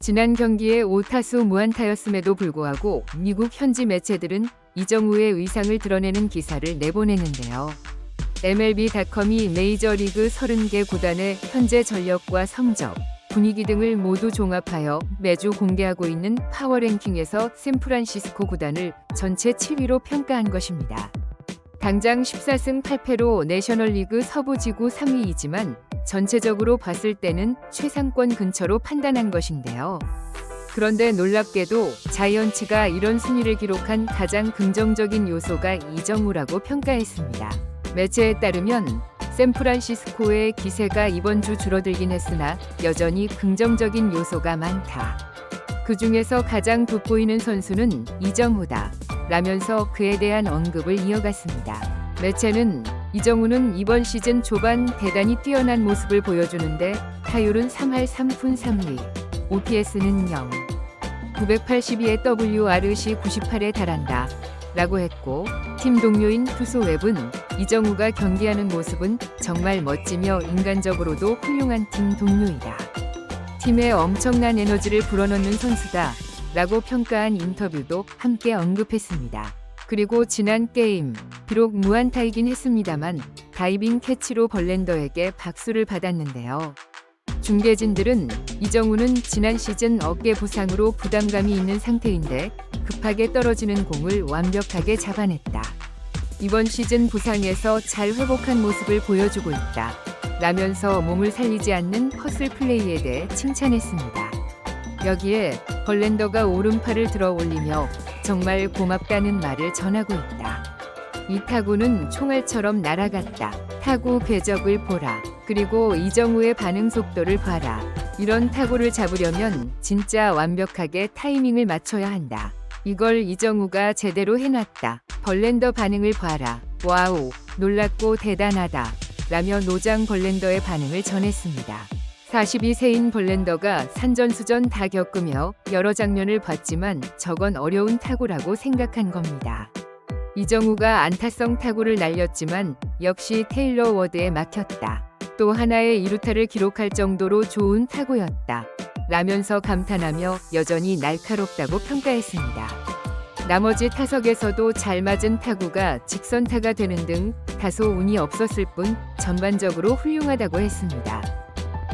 지난 경기에 5타수 무안타였음에도 불구하고 미국 현지 매체들은 이정우의 의상을 드러내는 기사를 내보냈는데요. MLB.com이 메이저리그 30개 구단의 현재 전력과 성적, 분위기 등을 모두 종합하여 매주 공개하고 있는 파워랭킹에서 샌프란시스코 구단을 전체 7위로 평가한 것입니다. 당장 14승 8패로 내셔널리그 서부지구 3위이지만 전체적으로 봤을 때는 최상권 근처로 판단한 것인데요. 그런데 놀랍게도 자이언츠가 이런 순위를 기록한 가장 긍정적인 요소가 이정우라고 평가했습니다. 매체에 따르면 샌프란시스코의 기세가 이번 주 줄어들긴 했으나 여전히 긍정적인 요소가 많다. 그 중에서 가장 돋보이는 선수는 이정우다. 라면서 그에 대한 언급을 이어갔습니다. 매체는 이정우는 이번 시즌 초반 대단히 뛰어난 모습을 보여주는데 타율은 3할 3푼 3리, OPS는 0, 982의 WRC 98에 달한다. 라고 했고 팀 동료인 투수 웹은 이정우가 경기하는 모습은 정말 멋지며 인간적으로도 훌륭한 팀 동료이다. 팀에 엄청난 에너지를 불어넣는 선수다. 라고 평가한 인터뷰도 함께 언급했습니다. 그리고 지난 게임, 비록 무안타이긴 했습니다만 다이빙 캐치로 벌렌더에게 박수를 받았는데요. 중계진들은 이정우는 지난 시즌 어깨 부상으로 부담감이 있는 상태인데 급하게 떨어지는 공을 완벽하게 잡아냈다. 이번 시즌 부상에서 잘 회복한 모습을 보여주고 있다. 라면서 몸을 살리지 않는 허슬 플레이에 대해 칭찬했습니다. 여기에 벌렌더가 오른팔을 들어 올리며 정말 고맙다는 말을 전하고 있다. 이 타구는 총알처럼 날아갔다. 타구 궤적을 보라. 그리고 이정우의 반응 속도를 봐라. 이런 타구를 잡으려면 진짜 완벽하게 타이밍을 맞춰야 한다. 이걸 이정우가 제대로 해놨다. 벌렌더 반응을 봐라. 와우, 놀랍고 대단하다. 라며 노장 벌렌더의 반응을 전했습니다. 42세인 벌렌더가 산전수전 다 겪으며 여러 장면을 봤지만 저건 어려운 타구라고 생각한 겁니다. 이정우가 안타성 타구를 날렸지만 역시 테일러 워드에 막혔다. 또 하나의 2루타를 기록할 정도로 좋은 타구였다. 라면서 감탄하며 여전히 날카롭다고 평가했습니다. 나머지 타석에서도 잘 맞은 타구가 직선타가 되는 등 다소 운이 없었을 뿐 전반적으로 훌륭하다고 했습니다.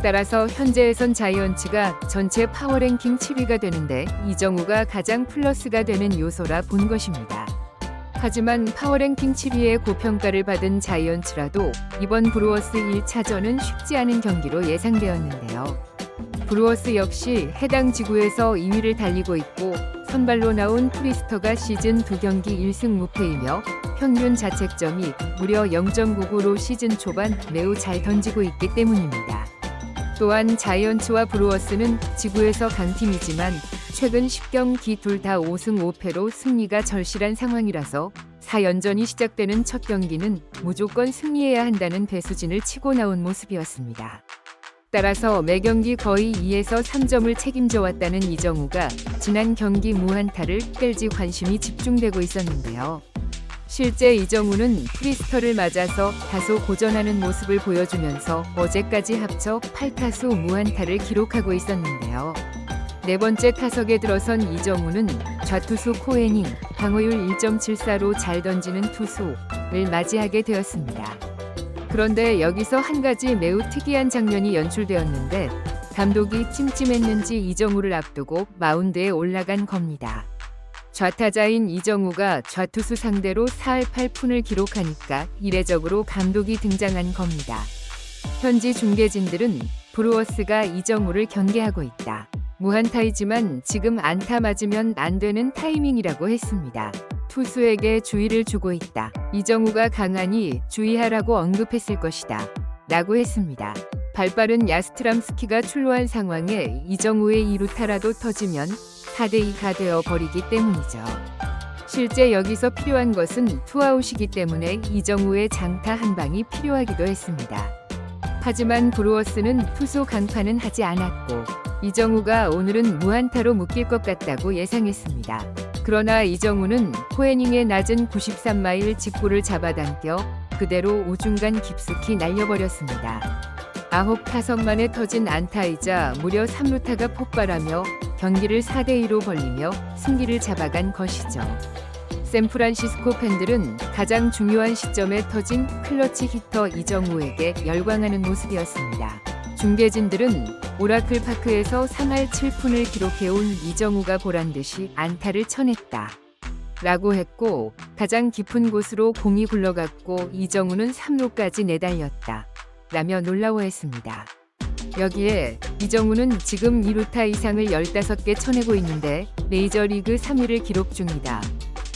따라서 현재에선 자이언츠가 전체 파워랭킹 7위가 되는데 이정우가 가장 플러스가 되는 요소라 본 것입니다. 하지만 파워랭킹 7위의 고평가를 받은 자이언츠라도 이번 브루어스 1차전은 쉽지 않은 경기로 예상되었는데요. 브루어스 역시 해당 지구에서 2위를 달리고 있고 선발로 나온 프리스터가 시즌 2경기 1승 무패이며 평균 자책점이 무려 0.99로 시즌 초반 매우 잘 던지고 있기 때문입니다. 또한 자이언츠와 브루어스는 지구에서 강팀이지만 최근 10경기 둘 다 5승 5패로 승리가 절실한 상황이라서 4연전이 시작되는 첫 경기는 무조건 승리해야 한다는 배수진을 치고 나온 모습이었습니다. 따라서 매 경기 거의 2에서 3점을 책임져 왔다는 이정우가 지난 경기 무안타를 뺄지 관심이 집중되고 있었는데요. 실제 이정우는 프리스터를 맞아서 다소 고전하는 모습을 보여주면서 어제까지 합쳐 8타수 무안타를 기록하고 있었는데요. 네 번째 타석에 들어선 이정우는 좌투수 코헤닝, 방어율 1.74로 잘 던지는 투수를 맞이하게 되었습니다. 그런데 여기서 한 가지 매우 특이한 장면이 연출되었는데 감독이 찜찜했는지 이정우를 앞두고 마운드에 올라간 겁니다. 좌타자인 이정우가 좌투수 상대로 4할 8푼을 기록하니까 이례적으로 감독이 등장한 겁니다. 현지 중계진들은 브루어스가 이정우를 경계하고 있다. 무안타이지만 지금 안타 맞으면 안 되는 타이밍이라고 했습니다. 투수에게 주의를 주고 있다. 이정우가 강하니 주의하라고 언급했을 것이다. 라고 했습니다. 발빠른 야스트람스키가 출루한 상황에 이정우의 2루타라도 터지면 4대2가 되어 버리기 때문이죠. 실제 여기서 필요한 것은 투아웃이기 때문에 이정우의 장타 한 방이 필요하기도 했습니다. 하지만 브루어스는 투수 강판은 하지 않았고 이정우가 오늘은 무안타로 묶일 것 같다고 예상했습니다. 그러나 이정우는 코헤닝의 낮은 93마일 직구를 잡아당겨 그대로 우중간 깊숙이 날려버렸습니다. 9타석 만에 터진 안타이자 무려 3루타가 폭발하며 경기를 4대2로 벌리며 승기를 잡아간 것이죠. 샌프란시스코 팬들은 가장 중요한 시점에 터진 클러치 히터 이정우에게 열광하는 모습이었습니다. 중계진들은 오라클 파크에서 3할 7푼을 기록해온 이정우가 보란듯이 안타를 쳐냈다 라고 했고, 가장 깊은 곳으로 공이 굴러갔고 이정우는 3루까지 내달렸다 라며 놀라워했습니다. 여기에 이정우는 지금 2루타 이상을 15개 쳐내고 있는데 메이저리그 3위를 기록 중이다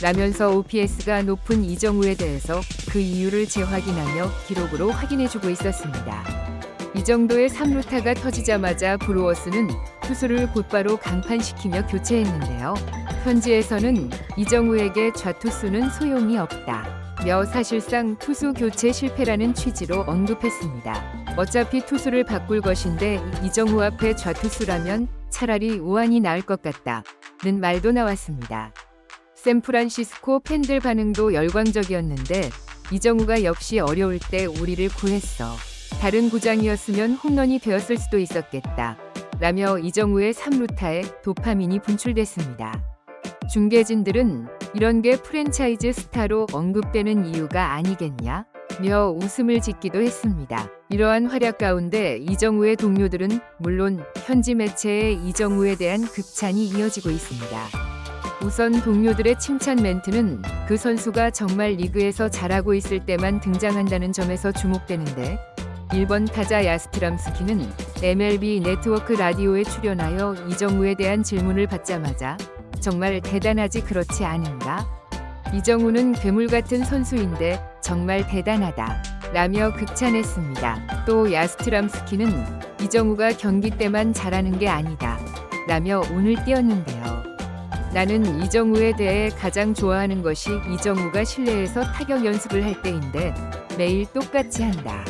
라면서 OPS가 높은 이정우에 대해서 그 이유를 재확인하며 기록으로 확인해주고 있었습니다. 이 정도의 3루타가 터지자마자 브루어스는 투수를 곧바로 강판시키며 교체했는데요. 현지에서는 이정우에게 좌투수는 소용이 없다 며 사실상 투수 교체 실패라는 취지로 언급했습니다. 어차피 투수를 바꿀 것인데 이정우 앞에 좌투수라면 차라리 우한이 나을 것 같다는 말도 나왔습니다. 샌프란시스코 팬들 반응도 열광적이었는데 이정우가 역시 어려울 때 우리를 구했어. 다른 구장이었으면 홈런이 되었을 수도 있었겠다 라며 이정우의 3루타에 도파민이 분출됐습니다. 중계진들은 이런 게 프랜차이즈 스타로 언급되는 이유가 아니겠냐? 며 웃음을 짓기도 했습니다. 이러한 활약 가운데 이정우의 동료들은 물론 현지 매체의 이정우에 대한 극찬이 이어지고 있습니다. 우선 동료들의 칭찬 멘트는 그 선수가 정말 리그에서 잘하고 있을 때만 등장한다는 점에서 주목되는데, 1번 타자 야스트람스키는 MLB 네트워크 라디오에 출연하여 이정우에 대한 질문을 받자마자 정말 대단하지 그렇지 않은가? 이정우는 괴물 같은 선수인데 정말 대단하다 라며 극찬했습니다. 또 야스트람스키는 이정우가 경기 때만 잘하는 게 아니다 라며 운을 띄웠는데요. 나는 이정우에 대해 가장 좋아하는 것이 이정우가 실내에서 타격 연습을 할 때인데 매일 똑같이 한다.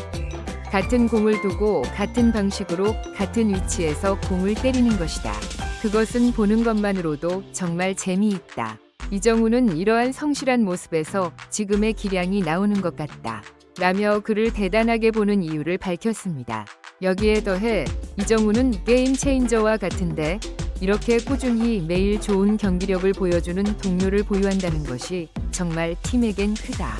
같은 공을 두고 같은 방식으로 같은 위치에서 공을 때리는 것이다. 그것은 보는 것만으로도 정말 재미있다. 이정우는 이러한 성실한 모습에서 지금의 기량이 나오는 것 같다 라며 그를 대단하게 보는 이유를 밝혔습니다. 여기에 더해 이정우는 게임 체인저와 같은데 이렇게 꾸준히 매일 좋은 경기력을 보여주는 동료를 보유한다는 것이 정말 팀에겐 크다.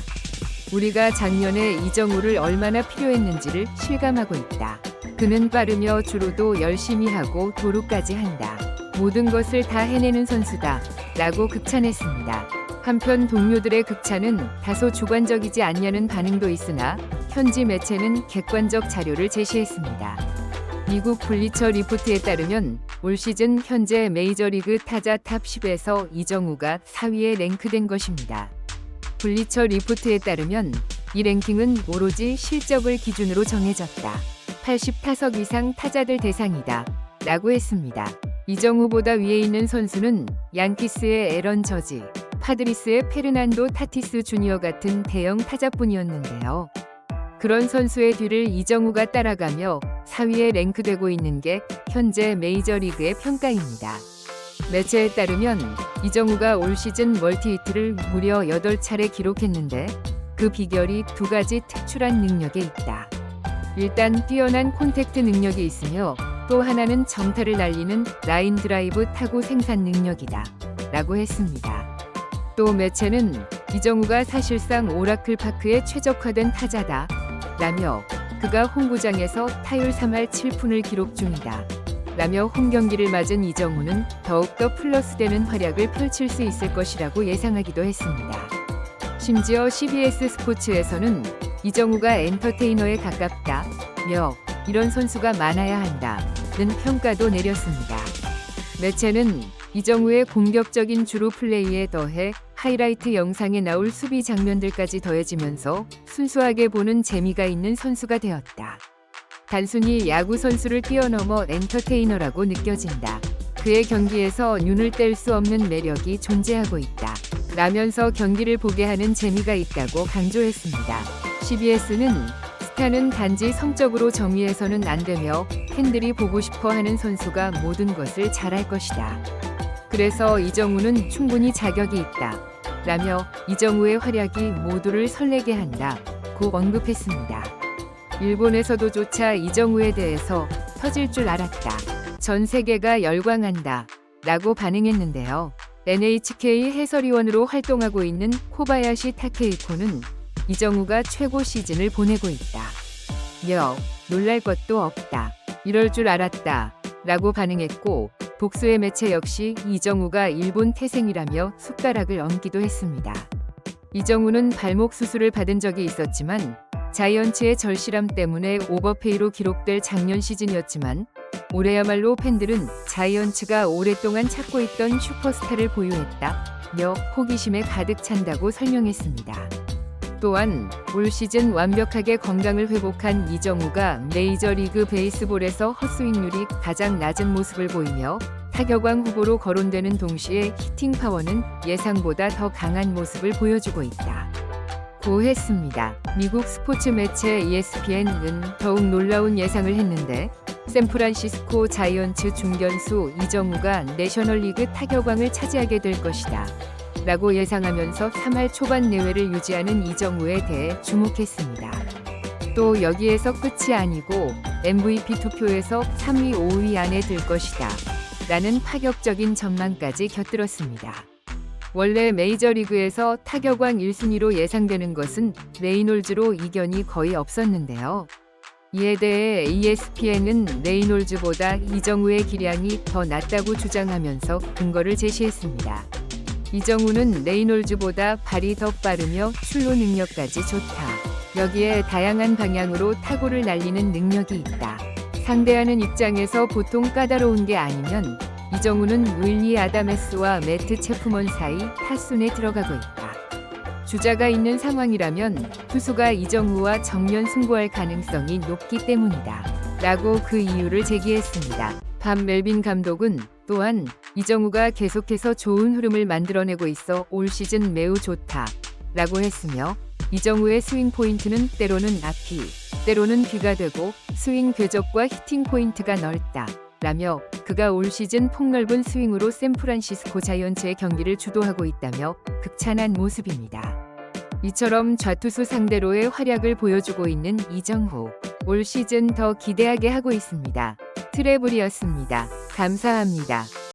우리가 작년에 이정우를 얼마나 필요했는지를 실감하고 있다. 그는 빠르며 주루도 열심히 하고 도루까지 한다. 모든 것을 다 해내는 선수다 라고 극찬했습니다. 한편 동료들의 극찬은 다소 주관적이지 않냐는 반응도 있으나 현지 매체는 객관적 자료를 제시했습니다. 미국 블리처 리포트에 따르면 올 시즌 현재 메이저리그 타자 탑 10에서 이정우가 4위에 랭크된 것입니다. 블리처 리포트에 따르면 이 랭킹은 오로지 실적을 기준으로 정해졌다. 80타석 이상 타자들 대상이다 라고 했습니다. 이정우보다 위에 있는 선수는 양키스의 에런 저지, 파드리스의 페르난도 타티스 주니어 같은 대형 타자뿐이었는데요. 그런 선수의 뒤를 이정우가 따라가며 4위에 랭크되고 있는 게 현재 메이저리그의 평가입니다. 매체에 따르면 이정우가 올 시즌 멀티히트를 무려 8차례 기록했는데 그 비결이 두 가지 특출한 능력에 있다. 일단 뛰어난 콘택트 능력이 있으며 또 하나는 정타를 날리는 라인 드라이브 타구 생산 능력이다 라고 했습니다. 또 매체는 이정우가 사실상 오라클 파크에 최적화된 타자다 라며 그가 홈구장에서 타율 3할 7푼을 기록 중이다 라며 홈경기를 맞은 이정우는 더욱더 플러스되는 활약을 펼칠 수 있을 것이라고 예상하기도 했습니다. 심지어 CBS 스포츠에서는 이정우가 엔터테이너에 가깝다며 이런 선수가 많아야 한다는 평가도 내렸습니다. 매체는 이정우의 공격적인 주루 플레이에 더해 하이라이트 영상에 나올 수비 장면들까지 더해지면서 순수하게 보는 재미가 있는 선수가 되었다. 단순히 야구 선수를 뛰어넘어 엔터테이너라고 느껴진다. 그의 경기에서 눈을 뗄 수 없는 매력이 존재하고 있다. 라면서 경기를 보게 하는 재미가 있다고 강조했습니다. CBS는 스타는 단지 성적으로 정의해서는 안 되며 팬들이 보고 싶어 하는 선수가 모든 것을 잘할 것이다. 그래서 이정우는 충분히 자격이 있다. 라며 이정우의 활약이 모두를 설레게 한다고 언급했습니다. 일본에서도조차 이정우에 대해서 터질 줄 알았다. 전 세계가 열광한다. 라고 반응했는데요. NHK 해설위원으로 활동하고 있는 코바야시 타케이코는 이정우가 최고 시즌을 보내고 있다. 놀랄 것도 없다. 이럴 줄 알았다. 라고 반응했고 복수의 매체 역시 이정우가 일본 태생이라며 숟가락을 얹기도 했습니다. 이정우는 발목 수술을 받은 적이 있었지만 자이언츠의 절실함 때문에 오버페이로 기록될 작년 시즌이었지만 올해야말로 팬들은 자이언츠가 오랫동안 찾고 있던 슈퍼스타를 보유했다며 호기심에 가득 찬다고 설명했습니다. 또한 올 시즌 완벽하게 건강을 회복한 이정우가 메이저리그 베이스볼에서 헛스윙률이 가장 낮은 모습을 보이며 타격왕 후보로 거론되는 동시에 히팅 파워는 예상보다 더 강한 모습을 보여주고 있다. 고 했습니다. 미국 스포츠 매체 ESPN은 더욱 놀라운 예상을 했는데 샌프란시스코 자이언츠 중견수 이정우가 내셔널리그 타격왕을 차지하게 될 것이다. 라고 예상하면서 3할 초반 내외를 유지하는 이정우에 대해 주목했습니다. 또 여기에서 끝이 아니고 MVP 투표에서 3위, 5위 안에 들 것이다. 라는 파격적인 전망까지 곁들였습니다. 원래 메이저리그에서 타격왕 1순위로 예상되는 것은 레이놀즈로 이견이 거의 없었는데요. 이에 대해 ESPN은 레이놀즈보다 이정우의 기량이 더 낮다고 주장하면서 근거를 제시했습니다. 이정우는 레이놀즈보다 발이 더 빠르며 출루 능력까지 좋다. 여기에 다양한 방향으로 타구를 날리는 능력이 있다. 상대하는 입장에서 보통 까다로운 게 아니면 이정우는 윌리 아다메스와 매트 체프먼 사이 타순에 들어가고 있다. 주자가 있는 상황이라면 투수가 이정우와 정면 승부할 가능성이 높기 때문이다. 라고 그 이유를 제기했습니다. 밥 멜빈 감독은 또한 이정우가 계속해서 좋은 흐름을 만들어내고 있어 올 시즌 매우 좋다. 라고 했으며 이정우의 스윙 포인트는 때로는 앞이, 때로는 뒤가 되고 스윙 궤적과 히팅 포인트가 넓다. 라며 그가 올 시즌 폭넓은 스윙으로 샌프란시스코 자이언츠의 경기를 주도하고 있다며 극찬한 모습입니다. 이처럼 좌투수 상대로의 활약을 보여주고 있는 이정우. 올 시즌 더 기대하게 하고 있습니다. 트래블이었습니다. 감사합니다.